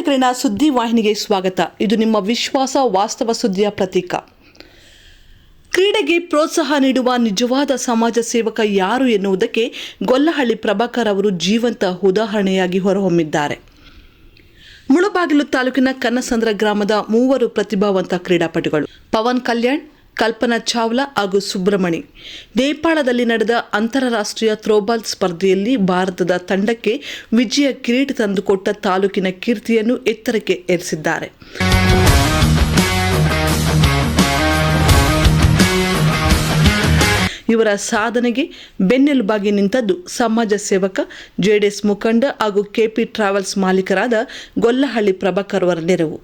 ಮೂಡಲಕೆರೆನ ಸುದ್ದಿ ವಾಹಿನಿಗೆ ಸ್ವಾಗತ. ಇದು ನಿಮ್ಮ ವಿಶ್ವಾಸ ವಾಸ್ತವ ಸುದ್ದಿಯ ಪ್ರತೀಕ. ಕ್ರೀಡೆಗೆ ಪ್ರೋತ್ಸಾಹ ನೀಡುವ ನಿಜವಾದ ಸಮಾಜ ಸೇವಕ ಯಾರು ಎನ್ನುವುದಕ್ಕೆ ಗೊಲ್ಲಹಳ್ಳಿ ಪ್ರಭಾಕರ್ ಅವರು ಜೀವಂತ ಉದಾಹರಣೆಯಾಗಿ ಹೊರಹೊಮ್ಮಿದ್ದಾರೆ. ಮುಳಬಾಗಿಲು ತಾಲೂಕಿನ ಕನ್ನಸಂದ್ರ ಗ್ರಾಮದ ಮೂವರು ಪ್ರತಿಭಾವಂತ ಕ್ರೀಡಾಪಟುಗಳು ಪವನ್ ಕಲ್ಯಾಣ್, ಕಲ್ಪನಾ ಚಾವ್ಲಾ ಹಾಗೂ ಸುಬ್ರಮಣಿ ನೇಪಾಳದಲ್ಲಿ ನಡೆದ ಅಂತಾರಾಷ್ಟ್ರೀಯ ಥ್ರೋಬಾಲ್ ಸ್ಪರ್ಧೆಯಲ್ಲಿ ಭಾರತದ ತಂಡಕ್ಕೆ ವಿಜಯ ಕಿರೀಟ ತಂದುಕೊಟ್ಟ ತಾಲೂಕಿನ ಕೀರ್ತಿಯನ್ನು ಎತ್ತರಕ್ಕೆ ಏರಿಸಿದ್ದಾರೆ. ಇವರ ಸಾಧನೆಗೆ ಬೆನ್ನೆಲುಬಾಗಿ ನಿಂತದ್ದು ಸಮಾಜ ಸೇವಕ, ಜೆಡಿಎಸ್ ಮುಖಂಡ ಹಾಗೂ ಕೆಪಿ ಟ್ರಾವೆಲ್ಸ್ ಮಾಲೀಕರಾದ ಗೊಲ್ಲಹಳ್ಳಿ ಪ್ರಭಾಕರ್ ಅವರ ನೆರವು.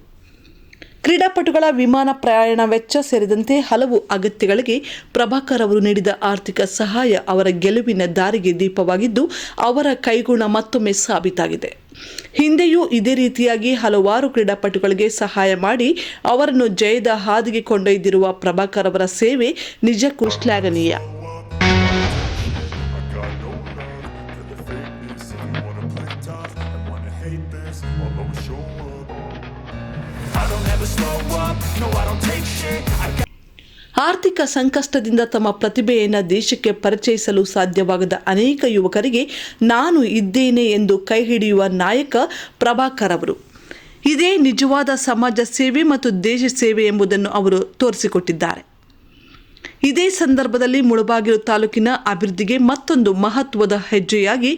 ಕ್ರೀಡಾಪಟುಗಳ ವಿಮಾನ ಪ್ರಯಾಣ ವೆಚ್ಚ ಸೇರಿದಂತೆ ಹಲವು ಅಗತ್ಯಗಳಿಗೆ ಪ್ರಭಾಕರ್ ಅವರು ನೀಡಿದ ಆರ್ಥಿಕ ಸಹಾಯ ಅವರ ಗೆಲುವಿನ ದಾರಿಗೆ ದೀಪವಾಗಿದ್ದು, ಅವರ ಕೈಗುಣ ಮತ್ತೊಮ್ಮೆ ಸಾಬೀತಾಗಿದೆ. ಹಿಂದೆಯೂ ಇದೇ ರೀತಿಯಾಗಿ ಹಲವಾರು ಕ್ರೀಡಾಪಟುಗಳಿಗೆ ಸಹಾಯ ಮಾಡಿ ಅವರನ್ನು ಜಯದ ಹಾದಿಗೆ ಕೊಂಡೊಯ್ದಿರುವ ಪ್ರಭಾಕರ್ ಅವರ ಸೇವೆ ನಿಜಕ್ಕೂ ಶ್ಲಾಘನೀಯ. ಆರ್ಥಿಕ ಸಂಕಷ್ಟದಿಂದ ತಮ್ಮ ಪ್ರತಿಭೆಯನ್ನು ದೇಶಕ್ಕೆ ಪರಿಚಯಿಸಲು ಸಾಧ್ಯವಾಗದ ಅನೇಕ ಯುವಕರಿಗೆ ನಾನು ಇದ್ದೇನೆ ಎಂದು ಕೈ ಹಿಡಿಯುವ ನಾಯಕ ಪ್ರಭಾಕರ್ ಅವರು. ಇದೇ ನಿಜವಾದ ಸಮಾಜ ಸೇವೆ ಮತ್ತು ದೇಶ ಸೇವೆ ಎಂಬುದನ್ನು ಅವರು ತೋರಿಸಿಕೊಟ್ಟಿದ್ದಾರೆ. ಇದೇ ಸಂದರ್ಭದಲ್ಲಿ ಮುಳಬಾಗಿಲು ತಾಲೂಕಿನ ಅಭಿವೃದ್ಧಿಗೆ ಮತ್ತೊಂದು ಮಹತ್ವದ ಹೆಜ್ಜೆಯಾಗಿ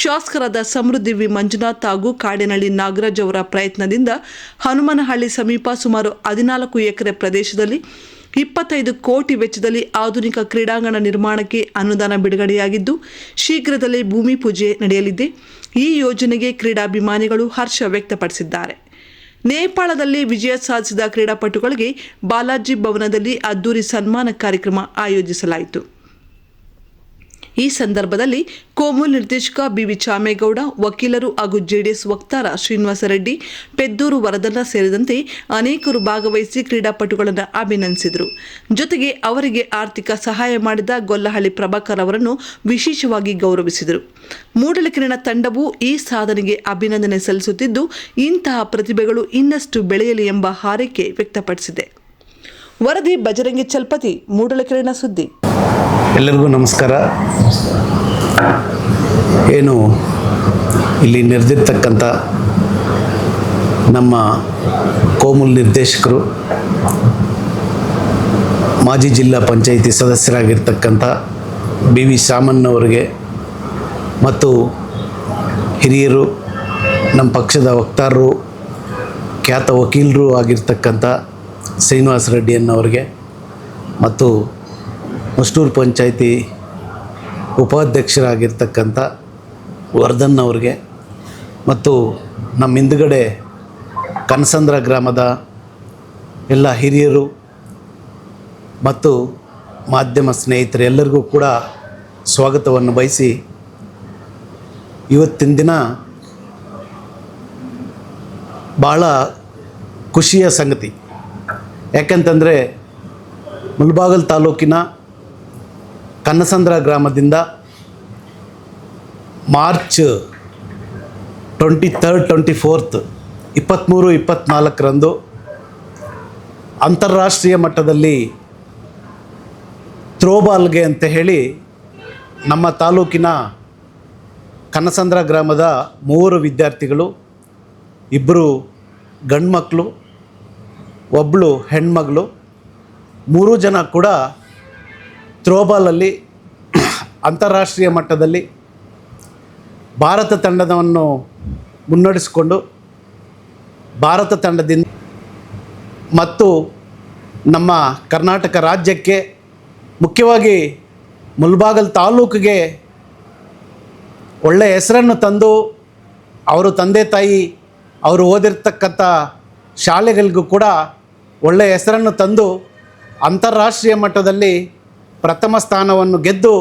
ಶಾಸಕರಾದ ಸಮೃದ್ಧಿ ವಿ ಮಂಜುನಾಥ್ ಹಾಗೂ ಕಾಡೇನಹಳ್ಳಿ ನಾಗರಾಜ್ ಅವರ ಪ್ರಯತ್ನದಿಂದ ಹನುಮನಹಳ್ಳಿ ಸಮೀಪ ಸುಮಾರು 14 ಎಕರೆ ಪ್ರದೇಶದಲ್ಲಿ 25 ಕೋಟಿ ವೆಚ್ಚದಲ್ಲಿ ಆಧುನಿಕ ಕ್ರೀಡಾಂಗಣ ನಿರ್ಮಾಣಕ್ಕೆ ಅನುದಾನ ಬಿಡುಗಡೆಯಾಗಿದ್ದು, ಶೀಘ್ರದಲ್ಲೇ ಭೂಮಿ ಪೂಜೆ ನಡೆಯಲಿದೆ. ಈ ಯೋಜನೆಗೆ ಕ್ರೀಡಾಭಿಮಾನಿಗಳು ಹರ್ಷ ವ್ಯಕ್ತಪಡಿಸಿದ್ದಾರೆ. ನೇಪಾಳದಲ್ಲಿ ವಿಜಯ ಸಾಧಿಸಿದ ಕ್ರೀಡಾಪಟುಗಳಿಗೆ ಬಾಲಾಜಿ ಭವನದಲ್ಲಿ ಅದ್ದೂರಿ ಸನ್ಮಾನ ಕಾರ್ಯಕ್ರಮ ಆಯೋಜಿಸಲಾಯಿತು. ಈ ಸಂದರ್ಭದಲ್ಲಿ ಕೋಮುಲ್ ನಿರ್ದೇಶಕ ಬಿ.ವಿ. ಚಾಮೇಗೌಡ, ವಕೀಲರು ಹಾಗೂ ಜೆಡಿಎಸ್ ವಕ್ತಾರ ಶ್ರೀನಿವಾಸ ರೆಡ್ಡಿ, ಪೆದ್ದೂರು ವರದನ್ನ ಸೇರಿದಂತೆ ಅನೇಕರು ಭಾಗವಹಿಸಿ ಕ್ರೀಡಾಪಟುಗಳನ್ನು ಅಭಿನಂದಿಸಿದರು. ಜೊತೆಗೆ ಅವರಿಗೆ ಆರ್ಥಿಕ ಸಹಾಯ ಮಾಡಿದ ಗೊಲ್ಲಹಳ್ಳಿ ಪ್ರಭಾಕರ್ ಅವರನ್ನು ವಿಶೇಷವಾಗಿ ಗೌರವಿಸಿದರು. ಮೂಡಲಕೆರೆನ ತಂಡವು ಈ ಸಾಧನೆಗೆ ಅಭಿನಂದನೆ ಸಲ್ಲಿಸುತ್ತಿದ್ದು, ಇಂತಹ ಪ್ರತಿಭೆಗಳು ಇನ್ನಷ್ಟು ಬೆಳೆಯಲಿ ಎಂಬ ಹಾರೈಕೆ ವ್ಯಕ್ತಪಡಿಸಿದೆ. ವರದಿ ಬಜರಂಗಿ ಚಲ್ಪತಿ, ಮೂಡಲಕೆರೆನ ಸುದ್ದಿ. ಎಲ್ಲರಿಗೂ ನಮಸ್ಕಾರ. ಏನು ಇಲ್ಲಿ ನೆರೆದಿರ್ತಕ್ಕಂಥ ನಮ್ಮ ಕೋಮುಲ್ ನಿರ್ದೇಶಕರು, ಮಾಜಿ ಜಿಲ್ಲಾ ಪಂಚಾಯಿತಿ ಸದಸ್ಯರಾಗಿರ್ತಕ್ಕಂಥ ಬಿ.ವಿ. ಶಾಮಣ್ಣವರಿಗೆ ಮತ್ತು ಹಿರಿಯರು, ನಮ್ಮ ಪಕ್ಷದ ವಕ್ತಾರರು, ಖ್ಯಾತ ವಕೀಲರು ಆಗಿರ್ತಕ್ಕಂಥ ಶ್ರೀನಿವಾಸ ರೆಡ್ಡಿಯನ್ನವರಿಗೆ ಮತ್ತು ಮಸ್ಟೂರು ಪಂಚಾಯಿತಿ ಉಪಾಧ್ಯಕ್ಷರಾಗಿರ್ತಕ್ಕಂಥ ವರ್ಧನ್ ಅವ್ರಿಗೆ ಮತ್ತು ನಮ್ಮ ಹಿಂದುಗಡೆ ಕನ್ನಸಂದ್ರ ಗ್ರಾಮದ ಎಲ್ಲ ಹಿರಿಯರು ಮತ್ತು ಮಾಧ್ಯಮ ಸ್ನೇಹಿತರು ಎಲ್ಲರಿಗೂ ಕೂಡ ಸ್ವಾಗತವನ್ನು ಬಯಸಿ, ಇವತ್ತಿನ ದಿನ ಭಾಳ ಖುಷಿಯ ಸಂಗತಿ. ಯಾಕಂತಂದರೆ ಮುಳಬಾಗಿಲು ತಾಲೂಕಿನ ಕನ್ನಸಂದ್ರ ಗ್ರಾಮದಿಂದ ಮಾರ್ಚ್ 23, 24, 23, 24ರಂದು ಅಂತಾರಾಷ್ಟ್ರೀಯ ಮಟ್ಟದಲ್ಲಿ ಥ್ರೋಬಾಲ್ಗೆ ಅಂತ ಹೇಳಿ ನಮ್ಮ ತಾಲೂಕಿನ ಕನ್ನಸಂದ್ರ ಗ್ರಾಮದ 3 ವಿದ್ಯಾರ್ಥಿಗಳು, 2 ಗಂಡು ಮಕ್ಕಳು, 1 ಹೆಣ್ಮಗಳು, 3 ಜನ ಕೂಡ ಥ್ರೋಬಾಲಲ್ಲಿ ಅಂತಾರಾಷ್ಟ್ರೀಯ ಮಟ್ಟದಲ್ಲಿ ಭಾರತ ತಂಡವನ್ನು ಮುನ್ನಡೆಸಿಕೊಂಡು ಭಾರತ ತಂಡದಿಂದ ಮತ್ತು ನಮ್ಮ ಕರ್ನಾಟಕ ರಾಜ್ಯಕ್ಕೆ, ಮುಖ್ಯವಾಗಿ ಮುಳಬಾಗಿಲು ತಾಲೂಕಿಗೆ ಒಳ್ಳೆಯ ಹೆಸರನ್ನು ತಂದು, ಅವರು ತಂದೆ ತಾಯಿ ಅವರು ಓದಿರ್ತಕ್ಕಂಥ ಶಾಲೆಗಳಿಗೂ ಕೂಡ ಒಳ್ಳೆಯ ಹೆಸರನ್ನು ತಂದು ಅಂತಾರಾಷ್ಟ್ರೀಯ ಮಟ್ಟದಲ್ಲಿ ಪ್ರಥಮ ಸ್ಥಾನವನ್ನು ಗೆದ್ದು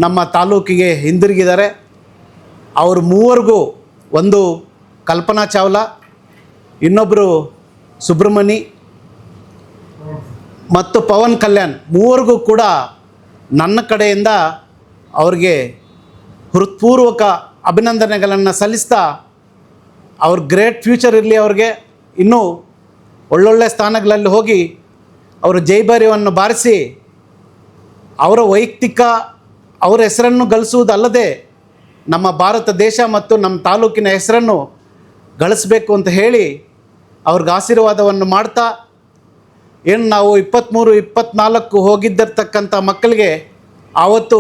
ನಮ್ಮ ತಾಲೂಕಿಗೆ ಹಿಂದಿರುಗಿದ್ದಾರೆ. ಅವರು 3 ಒಂದು ಕಲ್ಪನಾ ಚಾವ್ಲಾ, ಇನ್ನೊಬ್ಬರು ಸುಬ್ರಮಣಿ ಮತ್ತು ಪವನ್ ಕಲ್ಯಾಣ್, 3 ಕೂಡ ನನ್ನ ಕಡೆಯಿಂದ ಅವರಿಗೆ ಹೃತ್ಪೂರ್ವಕ ಅಭಿನಂದನೆಗಳನ್ನು ಸಲ್ಲಿಸ್ತಾ ಅವ್ರ ಗ್ರೇಟ್ ಫ್ಯೂಚರ್ ಇರಲಿ, ಅವ್ರಿಗೆ ಇನ್ನೂ ಒಳ್ಳೊಳ್ಳೆ ಸ್ಥಾನಗಳಲ್ಲಿ ಹೋಗಿ ಅವರು ಜೈಬಾರ್ಯವನ್ನು ಬಾರಿಸಿ ಅವರ ವೈಯಕ್ತಿಕ ಅವರ ಹೆಸರನ್ನು ಗಳಿಸುವುದಲ್ಲದೆ ನಮ್ಮ ಭಾರತ ದೇಶ ಮತ್ತು ನಮ್ಮ ತಾಲೂಕಿನ ಹೆಸರನ್ನು ಗಳಿಸಬೇಕು ಅಂತ ಹೇಳಿ ಅವ್ರಿಗೆ ಆಶೀರ್ವಾದವನ್ನು ಮಾಡ್ತಾ, ಏನು ನಾವು 23, 24 ಹೋಗಿದ್ದಿರ್ತಕ್ಕಂಥ ಮಕ್ಕಳಿಗೆ ಆವತ್ತು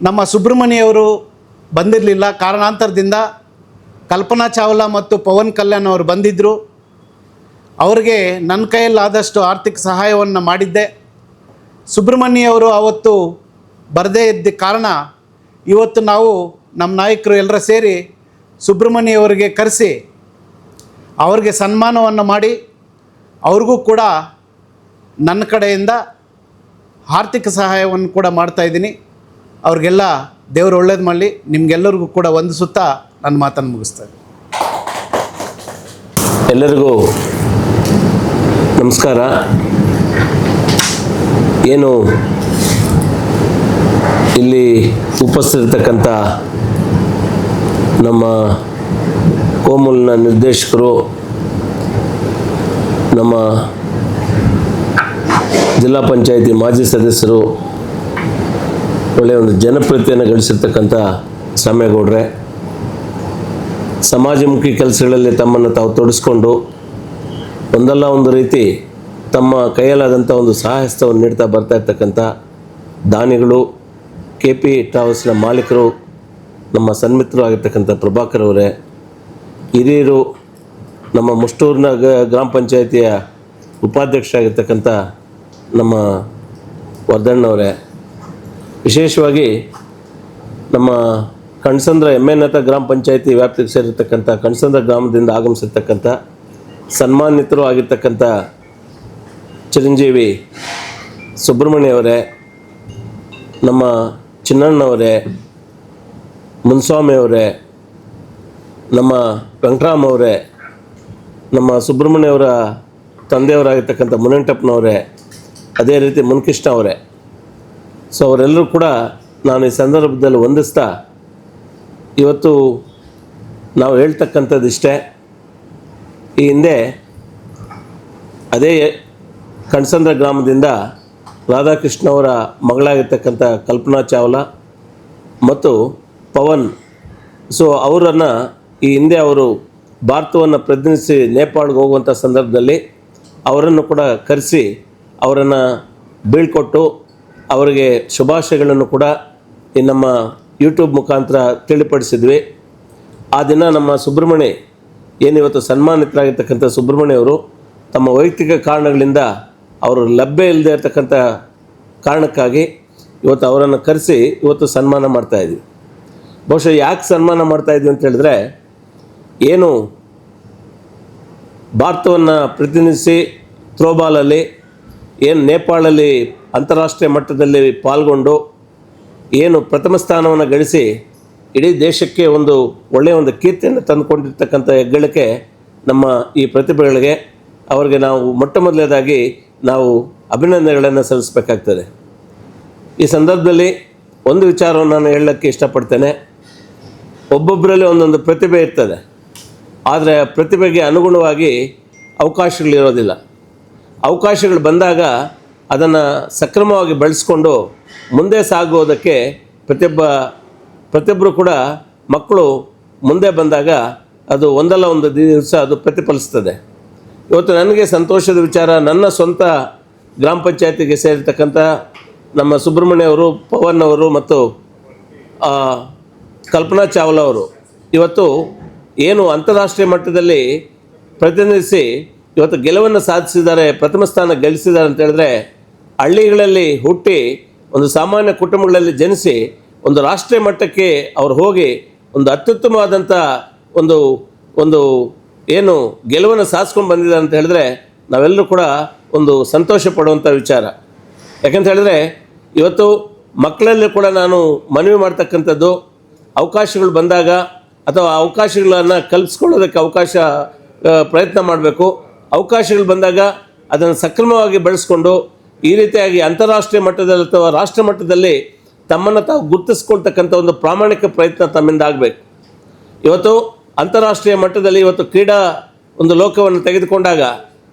ನಮ್ಮ ಸುಬ್ರಹ್ಮಣ್ಯವರು ಬಂದಿರಲಿಲ್ಲ. ಕಾರಣಾಂತರದಿಂದ ಕಲ್ಪನಾ ಚಾವ್ಲಾ ಮತ್ತು ಪವನ್ ಕಲ್ಯಾಣ್ ಅವರು ಬಂದಿದ್ದರು. ಅವ್ರಿಗೆ ನನ್ನ ಕೈಯಲ್ಲಾದಷ್ಟು ಆರ್ಥಿಕ ಸಹಾಯವನ್ನು ಮಾಡಿದ್ದೆ. ಸುಬ್ರಹ್ಮಣ್ಯವರು ಆವತ್ತು ಬರದೇ ಇದ್ದ ಕಾರಣ ಇವತ್ತು ನಾವು ನಮ್ಮ ನಾಯಕರು ಎಲ್ಲರ ಸೇರಿ ಸುಬ್ರಹ್ಮಣ್ಯವರಿಗೆ ಕರೆಸಿ ಅವ್ರಿಗೆ ಸನ್ಮಾನವನ್ನು ಮಾಡಿ ಅವ್ರಿಗೂ ಕೂಡ ನನ್ನ ಕಡೆಯಿಂದ ಆರ್ಥಿಕ ಸಹಾಯವನ್ನು ಕೂಡ ಮಾಡ್ತಾಯಿದ್ದೀನಿ. ಅವ್ರಿಗೆಲ್ಲ ದೇವರು ಒಳ್ಳೇದು ಮಾಡಲಿ. ನಿಮಗೆಲ್ಲರಿಗೂ ಕೂಡ ವಂದಿಸುತ್ತಾ ನನ್ನ ಮಾತನ್ನು ಮುಗಿಸ್ತಾ ಇದ್ದೀನಿ. ಎಲ್ಲರಿಗೂ ನಮಸ್ಕಾರ. ಏನು ಇಲ್ಲಿ ಉಪಸ್ಥಿತರ್ತಕ್ಕಂಥ ನಮ್ಮ ಕೋಮುಲ್ನ ನಿರ್ದೇಶಕರು, ನಮ್ಮ ಜಿಲ್ಲಾ ಪಂಚಾಯಿತಿ ಮಾಜಿ ಸದಸ್ಯರು, ಒಳ್ಳೆಯ ಒಂದು ಜನಪ್ರಿಯತೆಯನ್ನು ಗಳಿಸಿರ್ತಕ್ಕಂಥ ಸಾಮೇಗೌಡ್ರೆ, ಸಮಾಜಮುಖಿ ಕೆಲಸಗಳಲ್ಲಿ ತಮ್ಮನ್ನು ತಾವು ತೊಡಗಿಸ್ಕೊಂಡು ಒಂದಲ್ಲ ಒಂದು ರೀತಿ ತಮ್ಮ ಕೈಯಲ್ಲಾದಂಥ ಒಂದು ಸಹಾಯಸ್ತವನ್ನು ನೀಡ್ತಾ ಬರ್ತಾ ಇರ್ತಕ್ಕಂಥ ದಾನಿಗಳು, KP ಟ್ರಾವೆಲ್ಸ್ನ ಮಾಲೀಕರು, ನಮ್ಮ ಸನ್ಮಿತ್ರರು ಆಗಿರ್ತಕ್ಕಂಥ ಪ್ರಭಾಕರ್ ಅವರೇ, ಹಿರಿಯರು, ನಮ್ಮ ಮುಷ್ಟೂರಿನ ಗ್ರಾಮ ಪಂಚಾಯಿತಿಯ ಉಪಾಧ್ಯಕ್ಷರಾಗಿರ್ತಕ್ಕಂಥ ನಮ್ಮ ವರ್ಧಣ್ಣವರೇ, ವಿಶೇಷವಾಗಿ ನಮ್ಮ ಕಣ್ಸಂದ್ರ ಎಮ್ಮೆನತ ಗ್ರಾಮ ಪಂಚಾಯಿತಿ ವ್ಯಾಪ್ತಿಗೆ ಸೇರಿರ್ತಕ್ಕಂಥ ಕಣ್ಸಂದ್ರ ಗ್ರಾಮದಿಂದ ಆಗಮಿಸಿರ್ತಕ್ಕಂಥ ಸನ್ಮಾನಿತರು ಆಗಿರ್ತಕ್ಕಂಥ ಚಿರಂಜೀವಿ ಸುಬ್ರಹ್ಮಣ್ಯವರೇ, ನಮ್ಮ ಚಿನ್ನಣ್ಣವರೇ, ಮುನ್ಸ್ವಾಮಿಯವರೇ, ನಮ್ಮ ವೆಂಕಟರಾಮ್ ಅವರೇ, ನಮ್ಮ ಸುಬ್ರಹ್ಮಣ್ಯವರ ತಂದೆಯವರಾಗಿರ್ತಕ್ಕಂಥ ಮುನೇಂಟಪ್ಪನವರೇ, ಅದೇ ರೀತಿ ಮುನ್ಕೃಷ್ಣ ಅವರೇ. ಸೊ ಅವರೆಲ್ಲರೂ ಕೂಡ ನಾನು ಈ ಸಂದರ್ಭದಲ್ಲಿ ವಂದಿಸ್ತಾ, ಇವತ್ತು ನಾವು ಹೇಳ್ತಕ್ಕಂಥದ್ದಿಷ್ಟೇ. ಈ ಹಿಂದೆ ಅದೇ ಕಣ್ಸಂದ್ರ ಗ್ರಾಮದಿಂದ ರಾಧಾಕೃಷ್ಣ ಅವರ ಮಗಳಾಗಿರ್ತಕ್ಕಂಥ ಕಲ್ಪನಾ ಚಾವ್ಲಾ ಮತ್ತು ಪವನ್, ಸೊ ಅವರನ್ನು ಈ ಹಿಂದೆ ಅವರು ಭಾರತವನ್ನು ಪ್ರತಿನಿಧಿಸಿ ನೇಪಾಳ್ಗೆ ಹೋಗುವಂಥ ಸಂದರ್ಭದಲ್ಲಿ ಅವರನ್ನು ಕೂಡ ಕರೆಸಿ ಅವರನ್ನು ಬೀಳ್ಕೊಟ್ಟು ಅವರಿಗೆ ಶುಭಾಶಯಗಳನ್ನು ಕೂಡ ಈ ನಮ್ಮ ಯೂಟ್ಯೂಬ್ ಮುಖಾಂತರ ತಿಳಿಪಡಿಸಿದ್ವಿ. ಆ ದಿನ ನಮ್ಮ ಸುಬ್ರಹ್ಮಣ್ಯ ಏನಿವತ್ತು ಸನ್ಮಾನಿತರಾಗಿರ್ತಕ್ಕಂಥ ಸುಬ್ರಹ್ಮಣ್ಯ ಅವರು ತಮ್ಮ ವೈಯಕ್ತಿಕ ಕಾರಣಗಳಿಂದ ಅವರು ಲಭ್ಯ ಇಲ್ಲದೆ ಇರತಕ್ಕಂಥ ಕಾರಣಕ್ಕಾಗಿ ಇವತ್ತು ಅವರನ್ನು ಕರೆಸಿ ಇವತ್ತು ಸನ್ಮಾನ ಮಾಡ್ತಾಯಿದ್ವಿ. ಬಹುಶಃ ಯಾಕೆ ಸನ್ಮಾನ ಮಾಡ್ತಾಯಿದ್ವಿ ಅಂತ ಹೇಳಿದ್ರೆ, ಏನು ಭಾರತವನ್ನು ಪ್ರತಿನಿಧಿಸಿ ಥ್ರೋಬಾಲಲ್ಲಿ ಏನು ನೇಪಾಳಲ್ಲಿ ಅಂತಾರಾಷ್ಟ್ರೀಯ ಮಟ್ಟದಲ್ಲಿ ಪಾಲ್ಗೊಂಡು ಏನು ಪ್ರಥಮ ಸ್ಥಾನವನ್ನು ಗಳಿಸಿ ಇಡೀ ದೇಶಕ್ಕೆ ಒಂದು ಒಳ್ಳೆಯ ಒಂದು ಕೀರ್ತಿಯನ್ನು ತಂದುಕೊಂಡಿರ್ತಕ್ಕಂಥ ಹೆಗ್ಗಳಿಕೆ ನಮ್ಮ ಈ ಪ್ರತಿಭೆಗಳಿಗೆ ಅವರಿಗೆ ನಾವು ಮೊಟ್ಟ ಮೊದಲನೇದಾಗಿ ನಾವು ಅಭಿನಂದನೆಗಳನ್ನು ಸಲ್ಲಿಸಬೇಕಾಗ್ತದೆ. ಈ ಸಂದರ್ಭದಲ್ಲಿ ಒಂದು ವಿಚಾರವನ್ನು ನಾನು ಹೇಳೋಕ್ಕೆ ಇಷ್ಟಪಡ್ತೇನೆ. ಒಬ್ಬೊಬ್ಬರಲ್ಲಿ ಒಂದೊಂದು ಪ್ರತಿಭೆ ಇರ್ತದೆ, ಆದರೆ ಪ್ರತಿಭೆಗೆ ಅನುಗುಣವಾಗಿ ಅವಕಾಶಗಳಿರೋದಿಲ್ಲ. ಅವಕಾಶಗಳು ಬಂದಾಗ ಅದನ್ನು ಸಕ್ರಮವಾಗಿ ಬಳಸ್ಕೊಂಡು ಮುಂದೆ ಸಾಗುವುದಕ್ಕೆ ಪ್ರತಿಯೊಬ್ಬರು ಕೂಡ ಮಕ್ಕಳು ಮುಂದೆ ಬಂದಾಗ ಅದು ಒಂದಲ್ಲ ಒಂದು ದಿವಸ ಅದು ಪ್ರತಿಫಲಿಸ್ತದೆ. ಇವತ್ತು ನನಗೆ ಸಂತೋಷದ ವಿಚಾರ, ನನ್ನ ಸ್ವಂತ ಗ್ರಾಮ ಪಂಚಾಯತಿಗೆ ಸೇರಿರ್ತಕ್ಕಂಥ ನಮ್ಮ ಸುಬ್ರಹ್ಮಣ್ಯ ಅವರು, ಪವನ್ ಅವರು ಮತ್ತು ಕಲ್ಪನಾ ಚಾವ್ಲಾ ಅವರು ಇವತ್ತು ಏನು ಅಂತಾರಾಷ್ಟ್ರೀಯ ಮಟ್ಟದಲ್ಲಿ ಪ್ರತಿನಿಧಿಸಿ ಇವತ್ತು ಗೆಲುವನ್ನು ಸಾಧಿಸಿದ್ದಾರೆ, ಪ್ರಥಮ ಸ್ಥಾನ ಗಳಿಸಿದ್ದಾರೆ ಅಂತ ಹೇಳಿದ್ರೆ, ಹಳ್ಳಿಗಳಲ್ಲಿ ಹುಟ್ಟಿ ಒಂದು ಸಾಮಾನ್ಯ ಕುಟುಂಬಗಳಲ್ಲಿ ಜನಿಸಿ ಒಂದು ರಾಷ್ಟ್ರೀಯ ಮಟ್ಟಕ್ಕೆ ಅವರು ಹೋಗಿ ಒಂದು ಅತ್ಯುತ್ತಮವಾದಂಥ ಒಂದು ಒಂದು ಏನು ಗೆಲುವನ್ನು ಸಾಧಿಸ್ಕೊಂಡು ಬಂದಿದ್ದಾರೆ ಅಂತ ಹೇಳಿದ್ರೆ ನಾವೆಲ್ಲರೂ ಕೂಡ ಒಂದು ಸಂತೋಷ ಪಡುವಂಥ ವಿಚಾರ. ಯಾಕಂತ ಹೇಳಿದ್ರೆ ಇವತ್ತು ಮಕ್ಕಳಲ್ಲಿ ಕೂಡ ನಾನು ಮನವಿ ಮಾಡ್ತಕ್ಕಂಥದ್ದು, ಅವಕಾಶಗಳು ಬಂದಾಗ ಅಥವಾ ಅವಕಾಶಗಳನ್ನು ಕಲ್ಪಿಸ್ಕೊಳ್ಳೋದಕ್ಕೆ ಪ್ರಯತ್ನ ಮಾಡಬೇಕು. ಅವಕಾಶಗಳು ಬಂದಾಗ ಅದನ್ನು ಸಕ್ರಮವಾಗಿ ಬಳಸ್ಕೊಂಡು ಈ ರೀತಿಯಾಗಿ ಅಂತಾರಾಷ್ಟ್ರೀಯ ಮಟ್ಟದಲ್ಲಿ ಅಥವಾ ರಾಷ್ಟ್ರ ಮಟ್ಟದಲ್ಲಿ ತಮ್ಮನ್ನು ತಾವು ಗುರುತಿಸ್ಕೊಳ್ತಕ್ಕಂಥ ಒಂದು ಪ್ರಾಮಾಣಿಕ ಪ್ರಯತ್ನ ತಮ್ಮಿಂದ ಆಗಬೇಕು. ಇವತ್ತು ಅಂತಾರಾಷ್ಟ್ರೀಯ ಮಟ್ಟದಲ್ಲಿ ಇವತ್ತು ಕ್ರೀಡಾ ಒಂದು ಲೋಕವನ್ನು ತೆಗೆದುಕೊಂಡಾಗ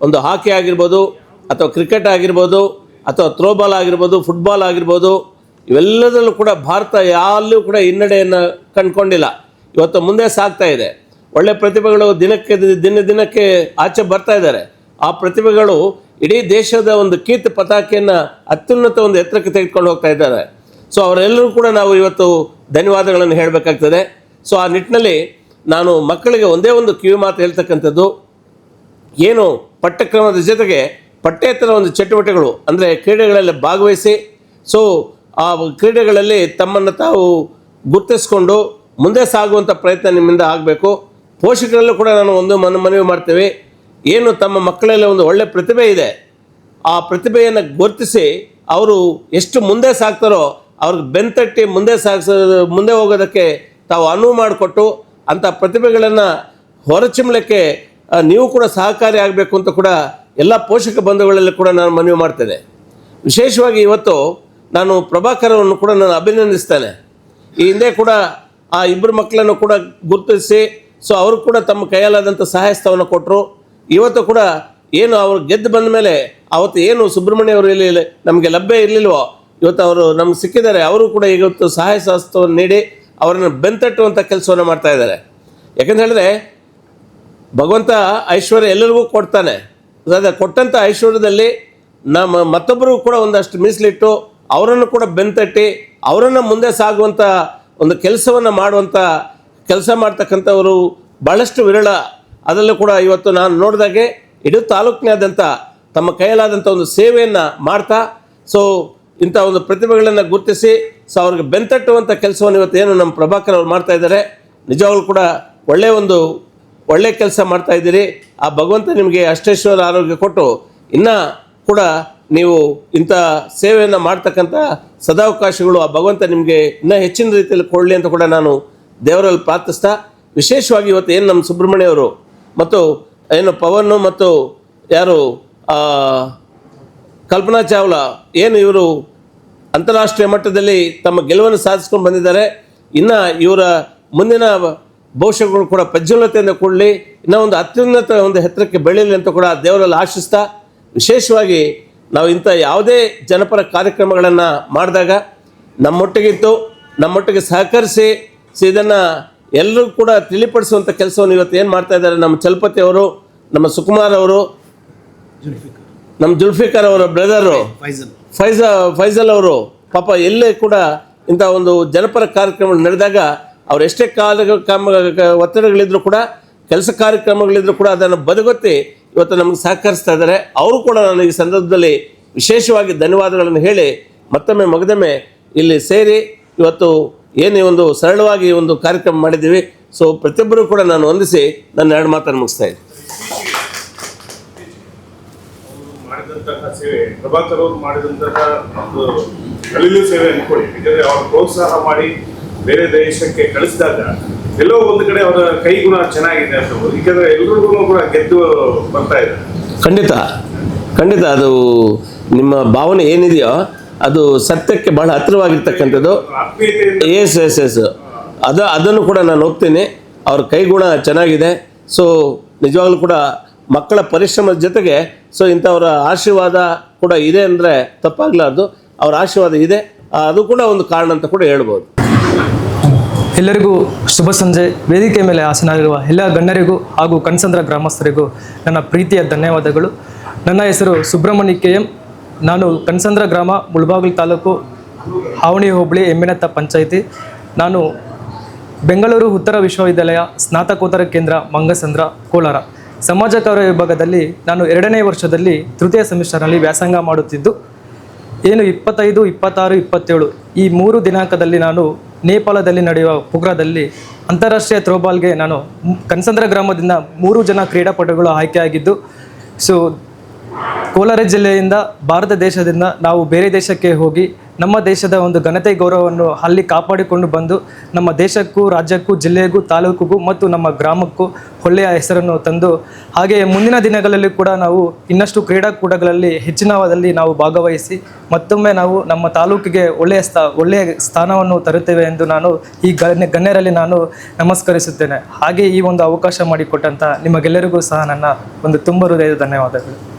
ಒಂದು ಹಾಕಿ ಆಗಿರ್ಬೋದು ಅಥವಾ ಕ್ರಿಕೆಟ್ ಆಗಿರ್ಬೋದು ಅಥವಾ ಥ್ರೋಬಾಲ್ ಆಗಿರ್ಬೋದು, ಫುಟ್ಬಾಲ್ ಆಗಿರ್ಬೋದು, ಇವೆಲ್ಲದರಲ್ಲೂ ಕೂಡ ಭಾರತ ಯಾವಲ್ಲೂ ಕೂಡ ಹಿನ್ನಡೆಯನ್ನು ಕಂಡುಕೊಂಡಿಲ್ಲ. ಇವತ್ತು ಮುಂದೆ ಸಾಗ್ತಾ ಇದೆ. ಒಳ್ಳೆ ಪ್ರತಿಭೆಗಳು ದಿನಕ್ಕೆ ಆಚೆ ಬರ್ತಾ ಇದ್ದಾರೆ. ಆ ಪ್ರತಿಭೆಗಳು ಇಡೀ ದೇಶದ ಒಂದು ಕೀರ್ತಿ ಪತಾಕೆಯನ್ನು ಅತ್ಯುನ್ನತ ಒಂದು ಎತ್ತರಕ್ಕೆ ತೆಗೆದುಕೊಂಡು ಹೋಗ್ತಾ ಇದ್ದಾರೆ. ಸೊ ಅವರೆಲ್ಲರೂ ಕೂಡ ನಾವು ಇವತ್ತು ಧನ್ಯವಾದಗಳನ್ನು ಹೇಳಬೇಕಾಗ್ತದೆ. ಸೊ ಆ ನಿಟ್ಟಿನಲ್ಲಿ ನಾನು ಮಕ್ಕಳಿಗೆ ಒಂದೇ ಒಂದು ಕಿವಿ ಮಾತು ಹೇಳ್ತಕ್ಕಂಥದ್ದು, ಏನು ಪಠ್ಯಕ್ರಮದ ಜೊತೆಗೆ ಪಠ್ಯೇತರ ಒಂದು ಚಟುವಟಿಕೆಗಳು ಅಂದರೆ ಕ್ರೀಡೆಗಳಲ್ಲಿ ಭಾಗವಹಿಸಿ, ಸೊ ಆ ಕ್ರೀಡೆಗಳಲ್ಲಿ ತಮ್ಮನ್ನು ತಾವು ಗುರುತಿಸ್ಕೊಂಡು ಮುಂದೆ ಸಾಗುವಂಥ ಪ್ರಯತ್ನ ನಿಮ್ಮಿಂದ ಆಗಬೇಕು. ಪೋಷಕರಲ್ಲೂ ಕೂಡ ನಾನು ಒಂದು ಮನವಿ ಮಾಡ್ತೇವೆ, ಏನು ತಮ್ಮ ಮಕ್ಕಳಲ್ಲಿ ಒಂದು ಒಳ್ಳೆಯ ಪ್ರತಿಭೆ ಇದೆ, ಆ ಪ್ರತಿಭೆಯನ್ನು ಗುರುತಿಸಿ ಅವರು ಎಷ್ಟು ಮುಂದೆ ಸಾಗ್ತಾರೋ ಅವ್ರಿಗೆ ಬೆಂತಟ್ಟಿ ಮುಂದೆ ಹೋಗೋದಕ್ಕೆ ತಾವು ಅನುವು ಮಾಡಿಕೊಟ್ಟು ಅಂಥ ಪ್ರತಿಭೆಗಳನ್ನು ಹೊರಚಿಮ್ಮಲಿಕ್ಕೆ ನೀವು ಕೂಡ ಸಹಕಾರಿ ಆಗಬೇಕು ಅಂತ ಕೂಡ ಎಲ್ಲ ಪೋಷಕ ಬಂಧುಗಳಲ್ಲಿ ಕೂಡ ನಾನು ಮನವಿ ಮಾಡ್ತೇನೆ. ವಿಶೇಷವಾಗಿ ಇವತ್ತು ನಾನು ಪ್ರಭಾಕರ್ ಅವರನ್ನು ಕೂಡ ನಾನು ಅಭಿನಂದಿಸ್ತೇನೆ. ಈ ಹಿಂದೆ ಕೂಡ ಆ ಇಬ್ಬರು ಮಕ್ಕಳನ್ನು ಕೂಡ ಗುರುತಿಸಿ, ಸೊ ಅವರು ಕೂಡ ತಮ್ಮ ಕೈಯಲ್ಲಾದಂಥ ಸಹಾಯಸ್ತವನ್ನು ಕೊಟ್ಟರು. ಇವತ್ತು ಕೂಡ ಏನು ಅವರು ಗೆದ್ದು ಬಂದ ಮೇಲೆ ಅವತ್ತು ಏನು ಸುಬ್ರಹ್ಮಣ್ಯ ಅವರು ಇಲ್ಲಿ ನಮಗೆ ಲಭ್ಯ ಇರಲಿಲ್ವೋ, ಇವತ್ತು ಅವರು ನಮ್ಗೆ ಸಿಕ್ಕಿದ್ದಾರೆ. ಅವರು ಕೂಡ ಇವತ್ತು ಸಹಾಯ ಸಹಸ್ತವನ್ನು ನೀಡಿ ಅವರನ್ನು ಬೆಂತಟ್ಟುವಂಥ ಕೆಲಸವನ್ನು ಮಾಡ್ತಾ ಇದ್ದಾರೆ. ಯಾಕಂತ ಹೇಳಿದ್ರೆ ಭಗವಂತ ಐಶ್ವರ್ಯ ಎಲ್ಲರಿಗೂ ಕೊಡ್ತಾನೆ. ಕೊಟ್ಟಂಥ ಐಶ್ವರ್ಯದಲ್ಲಿ ನಮ್ಮ ಮತ್ತೊಬ್ಬರಿಗೂ ಕೂಡ ಒಂದಷ್ಟು ಮೀಸಲಿಟ್ಟು ಅವರನ್ನು ಕೂಡ ಬೆಂತಟ್ಟಿ ಅವರನ್ನು ಮುಂದೆ ಸಾಗುವಂಥ ಒಂದು ಕೆಲಸವನ್ನು ಕೆಲಸ ಮಾಡ್ತಕ್ಕಂಥವರು ಭಾಳಷ್ಟು ವಿರಳ. ಅದರಲ್ಲೂ ಕೂಡ ಇವತ್ತು ನಾನು ನೋಡಿದಾಗೆ ಇಡೀ ತಾಲೂಕಿನಾದ್ಯಂತ ತಮ್ಮ ಕೈಯಲ್ಲಾದಂಥ ಒಂದು ಸೇವೆಯನ್ನು ಮಾಡ್ತಾ, ಸೊ ಇಂಥ ಒಂದು ಪ್ರತಿಭೆಗಳನ್ನು ಗುರುತಿಸಿ ಸೊ ಅವ್ರಿಗೆ ಬೆಂತಟ್ಟುವಂಥ ಕೆಲಸವನ್ನು ಇವತ್ತು ಏನು ನಮ್ಮ ಪ್ರಭಾಕರ್ ಅವ್ರು ಮಾಡ್ತಾ ಇದ್ದಾರೆ. ನಿಜವಾಗ್ಲೂ ಕೂಡ ಒಳ್ಳೆ ಕೆಲಸ ಮಾಡ್ತಾ ಇದ್ದೀರಿ. ಆ ಭಗವಂತ ನಿಮಗೆ ಅಷ್ಟೇಶ್ವರ ಆರೋಗ್ಯ ಕೊಟ್ಟು ಇನ್ನೂ ಕೂಡ ನೀವು ಇಂಥ ಸೇವೆಯನ್ನು ಮಾಡ್ತಕ್ಕಂಥ ಸದಾವಕಾಶಗಳು ಆ ಭಗವಂತ ನಿಮಗೆ ಇನ್ನೂ ಹೆಚ್ಚಿನ ರೀತಿಯಲ್ಲಿ ಕೊಡಲಿ ಅಂತ ಕೂಡ ನಾನು ದೇವರಲ್ಲಿ ಪ್ರಾರ್ಥಿಸ್ತಾ, ವಿಶೇಷವಾಗಿ ಇವತ್ತು ಏನು ನಮ್ಮ ಸುಬ್ರಹ್ಮಣ್ಯ ಅವರು ಮತ್ತು ಏನು ಪವನ್ ಮತ್ತು ಯಾರು ಕಲ್ಪನಾ ಚಾವ್ಲಾ ಏನು ಇವರು ಅಂತಾರಾಷ್ಟ್ರೀಯ ಮಟ್ಟದಲ್ಲಿ ತಮ್ಮ ಗೆಲುವನ್ನು ಸಾಧಿಸ್ಕೊಂಡು ಬಂದಿದ್ದಾರೆ. ಇನ್ನು ಇವರ ಮುಂದಿನ ಭವಿಷ್ಯಗಳು ಕೂಡ ಪ್ರಜ್ವಲತೆಯಿಂದ ಕೂಡಲಿ, ಇನ್ನೂ ಒಂದು ಅತ್ಯುನ್ನತ ಒಂದು ಎತ್ತರಕ್ಕೆ ಬೆಳೀಲಿ ಅಂತ ಕೂಡ ದೇವರಲ್ಲಿ ಆಶಿಸ್ತಾ, ವಿಶೇಷವಾಗಿ ನಾವು ಇಂಥ ಯಾವುದೇ ಜನಪರ ಕಾರ್ಯಕ್ರಮಗಳನ್ನು ಮಾಡಿದಾಗ ನಮ್ಮೊಟ್ಟಿಗೆ ಸಹಕರಿಸಿ ಇದನ್ನು ಎಲ್ಲರೂ ಕೂಡ ತಿಳಿಪಡಿಸುವಂಥ ಕೆಲಸವನ್ನು ಇವತ್ತು ಏನು ಮಾಡ್ತಾ ಇದ್ದಾರೆ ನಮ್ಮ ಚಲಪತಿ ಅವರು, ನಮ್ಮ ಸುಕುಮಾರ್ ಅವರು, ನಮ್ಮ ಜುಲ್ಫಿಕರ್ ಅವರ ಬ್ರದರು ಫೈಜಲ್ ಅವರು, ಪಾಪ ಎಲ್ಲೇ ಕೂಡ ಇಂಥ ಒಂದು ಜನಪರ ಕಾರ್ಯಕ್ರಮಗಳು ನಡೆದಾಗ ಅವ್ರು ಎಷ್ಟೇ ಒತ್ತಡಗಳಿದ್ರು ಕೂಡ, ಕೆಲಸ ಕಾರ್ಯಕ್ರಮಗಳಿದ್ರು ಕೂಡ ಅದನ್ನು ಬದಿಗೊತ್ತಿ ಇವತ್ತು ನಮಗೆ ಸಹಕರಿಸ್ತಾ ಇದ್ದಾರೆ. ಅವರು ಕೂಡ ನಾನು ಈ ಸಂದರ್ಭದಲ್ಲಿ ವಿಶೇಷವಾಗಿ ಧನ್ಯವಾದಗಳನ್ನು ಹೇಳಿ ಮತ್ತೊಮ್ಮೆ ಮಗದೊಮ್ಮೆ ಇಲ್ಲಿ ಸೇರಿ ಇವತ್ತು ಏನು ಒಂದು ಸರಳವಾಗಿ ಒಂದು ಕಾರ್ಯಕ್ರಮ ಮಾಡಿದ್ದೀವಿ. ಸೊ ಪ್ರತಿಯೊಬ್ಬರೂ ಕೂಡ ನಾನು ವಂದಿಸಿ ನನ್ನ ಎರಡು ಮಾತನ್ನು ಮುಗಿಸ್ತಾ ಇದ್ದೀನಿ. ಮಾಡಿದಂತಹ ಸೇವೆ, ಪ್ರಭಾಕರ್ ಅವರು ಮಾಡಿದಂತಹ ಒಂದು ಕಲಿಲು ಸೇವೆ ಅನ್ಕೊಳ್ಳಿ. ಯಾಕಂದ್ರೆ ಅವರು ಪ್ರೋತ್ಸಾಹ ಮಾಡಿ ಬೇರೆ ದೇಶಕ್ಕೆ ಕಳಿಸಿದಾಗ ಎಲ್ಲೋ ಒಂದು ಕಡೆ ಅವರ ಕೈಗುಣ ಚೆನ್ನಾಗಿದೆ ಅಂತ, ಯಾಕಂದ್ರೆ ಎಲ್ರಿಗೂ ಕೂಡ ಗೆದ್ದು ಬರ್ತಾ ಇದೆ. ಖಂಡಿತ ಅದು ನಿಮ್ಮ ಭಾವನೆ ಏನಿದೆಯೋ ಅದು ಸತ್ಯಕ್ಕೆ ಬಹಳ ಹತ್ತಿರವಾಗಿರ್ತಕ್ಕಂಥದ್ದು. ಎಸ್ ಅದನ್ನು ಕೂಡ ನಾನು ಒಪ್ತೀನಿ. ಅವ್ರ ಕೈಗುಣ ಚೆನ್ನಾಗಿದೆ. ಸೊ ನಿಜವಾಗ್ಲೂ ಕೂಡ ಮಕ್ಕಳ ಪರಿಶ್ರಮದ ಜೊತೆಗೆ ಸೊ ಇಂಥವರ ಆಶೀರ್ವಾದ ಕೂಡ ಇದೆ ಅಂದರೆ ತಪ್ಪಾಗಲಾರ್ದು. ಅವ್ರ ಆಶೀರ್ವಾದ ಇದೆ, ಅದು ಕೂಡ ಒಂದು ಕಾರಣ ಅಂತ ಕೂಡ ಹೇಳ್ಬೋದು. ಎಲ್ಲರಿಗೂ ಶುಭ ಸಂಜೆ. ವೇದಿಕೆ ಮೇಲೆ ಆಸನಾಗಿರುವ ಎಲ್ಲ ಗಣ್ಯರಿಗೂ ಹಾಗೂ ಕನಸಂದ್ರ ಗ್ರಾಮಸ್ಥರಿಗೂ ನನ್ನ ಪ್ರೀತಿಯ ಧನ್ಯವಾದಗಳು. ನನ್ನ ಹೆಸರು ಸುಬ್ರಹ್ಮಣ್ಯ KM. ನಾನು ಕನಸಂದ್ರ ಗ್ರಾಮ, ಮುಳಬಾಗಿಲು ತಾಲೂಕು, ಹಾವಣಿ ಹೋಬಳಿ, ಎಮ್ಮಿನತ್ತ ಪಂಚಾಯಿತಿ. ನಾನು ಬೆಂಗಳೂರು ಉತ್ತರ ವಿಶ್ವವಿದ್ಯಾಲಯ ಸ್ನಾತಕೋತ್ತರ ಕೇಂದ್ರ ಮಂಗಸಂದ್ರ, ಕೋಲಾರ ಸಮಾಜ ಕಾರ್ಯ ವಿಭಾಗದಲ್ಲಿ ನಾನು 2ನೇ ವರ್ಷದಲ್ಲಿ ತೃತೀಯ ಸೆಮಿಸ್ಟರ್ನಲ್ಲಿ ವ್ಯಾಸಂಗ ಮಾಡುತ್ತಿದ್ದು, ಏನು 25, 26, 27 ಈ 3 ದಿನಾಂಕದಲ್ಲಿ ನಾನು ನೇಪಾಳದಲ್ಲಿ ನಡೆಯುವ ಪುಗ್ರಾದಲ್ಲಿ ಅಂತಾರಾಷ್ಟ್ರೀಯ ಥ್ರೋಬಾಲ್ಗೆ ನಾನು ಕನಸಂದ್ರ ಗ್ರಾಮದಿಂದ 3 ಜನ ಕ್ರೀಡಾಪಟುಗಳು ಆಯ್ಕೆಯಾಗಿದ್ದು, ಸೊ ಕೋಲಾರ ಜಿಲ್ಲೆಯಿಂದ ಭಾರತ ದೇಶದಿಂದ ನಾವು ಬೇರೆ ದೇಶಕ್ಕೆ ಹೋಗಿ ನಮ್ಮ ದೇಶದ ಒಂದು ಘನತೆ ಗೌರವವನ್ನು ಅಲ್ಲಿ ಕಾಪಾಡಿಕೊಂಡು ಬಂದು ನಮ್ಮ ದೇಶಕ್ಕೂ ರಾಜ್ಯಕ್ಕೂ ಜಿಲ್ಲೆಗೂ ತಾಲೂಕಿಗೂ ಮತ್ತು ನಮ್ಮ ಗ್ರಾಮಕ್ಕೂ ಒಳ್ಳೆಯ ಹೆಸರನ್ನು ತಂದು ಹಾಗೆ ಮುಂದಿನ ದಿನಗಳಲ್ಲಿ ಕೂಡ ನಾವು ಇನ್ನಷ್ಟು ಕ್ರೀಡಾಕೂಟಗಳಲ್ಲಿ ಹೆಚ್ಚಿನದಲ್ಲಿ ನಾವು ಭಾಗವಹಿಸಿ ಮತ್ತೊಮ್ಮೆ ನಾವು ನಮ್ಮ ತಾಲೂಕಿಗೆ ಒಳ್ಳೆಯ ಸ್ಥಾನವನ್ನು ತರುತ್ತೇವೆ ಎಂದು ನಾನು ಈ ಗಣ್ಯರಲ್ಲಿ ನಾನು ನಮಸ್ಕರಿಸುತ್ತೇನೆ. ಹಾಗೆ ಈ ಒಂದು ಅವಕಾಶ ಮಾಡಿಕೊಟ್ಟಂಥ ನಿಮಗೆಲ್ಲರಿಗೂ ಸಹ ನನ್ನ ಒಂದು ತುಂಬ ಹೃದಯದ ಧನ್ಯವಾದಗಳು.